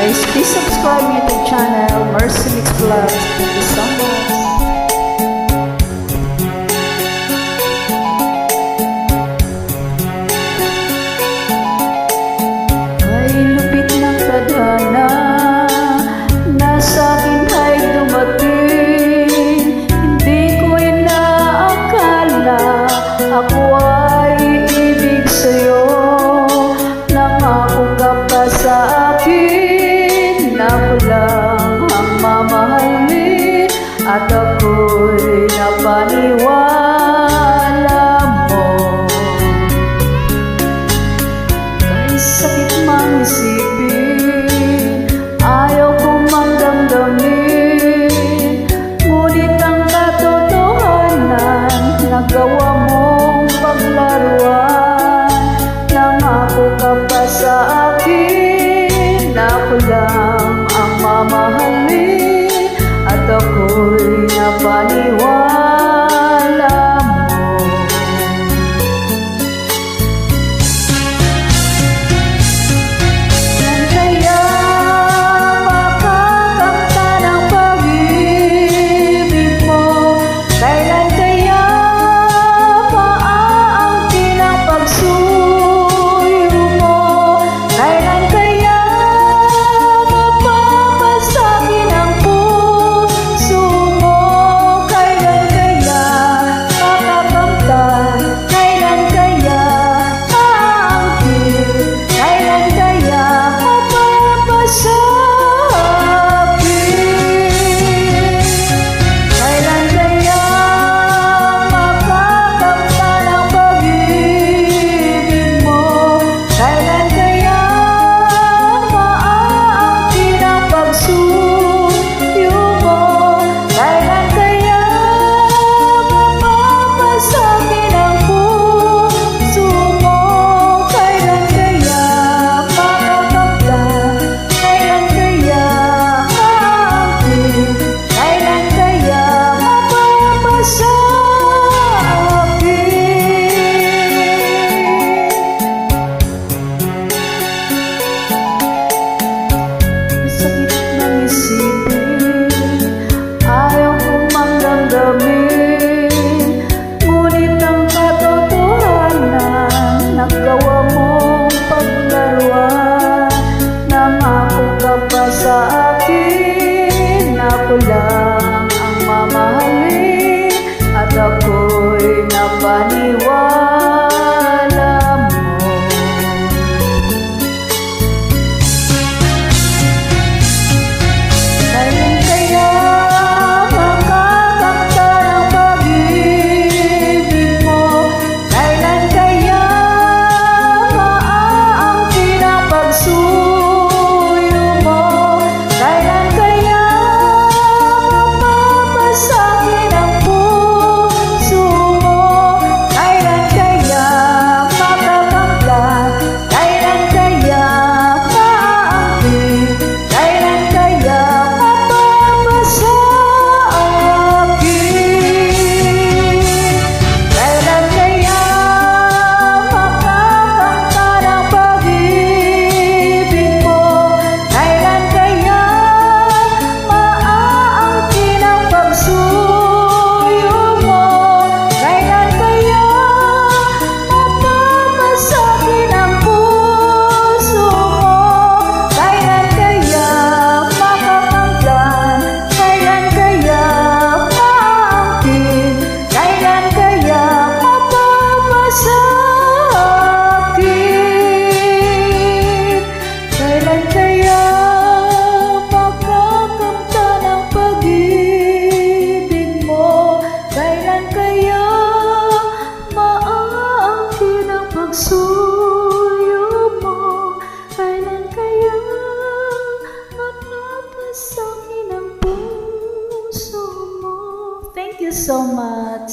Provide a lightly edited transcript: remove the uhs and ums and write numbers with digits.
guys, please subscribe my YouTube channel, Mercy Mix Vlogs. Thank you so much. Ay, lupit ng tadhana, nasa akin ay dumating. Hindi ko inaakala, ako ay ibig sa'yo. Nangako ka pa sa akin, ako lang ang mamahalin, at ako'y napaniwala mo. Kahit sakit mang isipin, ayaw kong damdamin, ngunit ang katotohanan, nagawa mong paglaruan. Nangako ka pa sa akin, ako lang ang mamahalin, at ako'y napaniwala mo. Yan kaya makakanta ng pag-ibig mo, kailan kaya maaangkin ang pagsuyo mo, kailan kaya mapapasakit ang puso mo, kailan kaya makakamtan, kailan kaya aangkin, kailan kaya mapapasakit, kailan kaya makakamtan ang pag-ibig mo, kailan kaya maaangkin ang pagsuyo mo, kailan kaya mapapasakit ang puso mo, kailan kaya makakamtan, kailan kaya aangkin, kailan kaya mapapasakit. Sakit ng isipin, ayaw kong damdamin, ngunit ang katotohanan, nagawa mong paglaruan. Nangako ka pa sa akin, ako lang ang mamahalin, at ako'y napaniwala mo. Kailan kaya makakamtan ang pag-ibig mo, kailan kaya maaangkin ang pagsuyo mo, kailan kaya mapapasakit ang puso mo, kailan kaya makakamtan, kailan kaya maaangkin, kailan kaya kailan kaya makakamtan ang pag-ibig mo, kailan kaya maaangkin ang pagsuyo mo, kailan kaya mapapasakit ang puso mo, kailan kaya makakamtan, kailan kaya maaangkin, kailan kaya mapapasakit, kailan kaya makakamtan ang pag-ibig mo, kailan kaya maaangkin ang pagsuyo mo, kailan kaya mapapasakit ang puso mo. Thank you so much.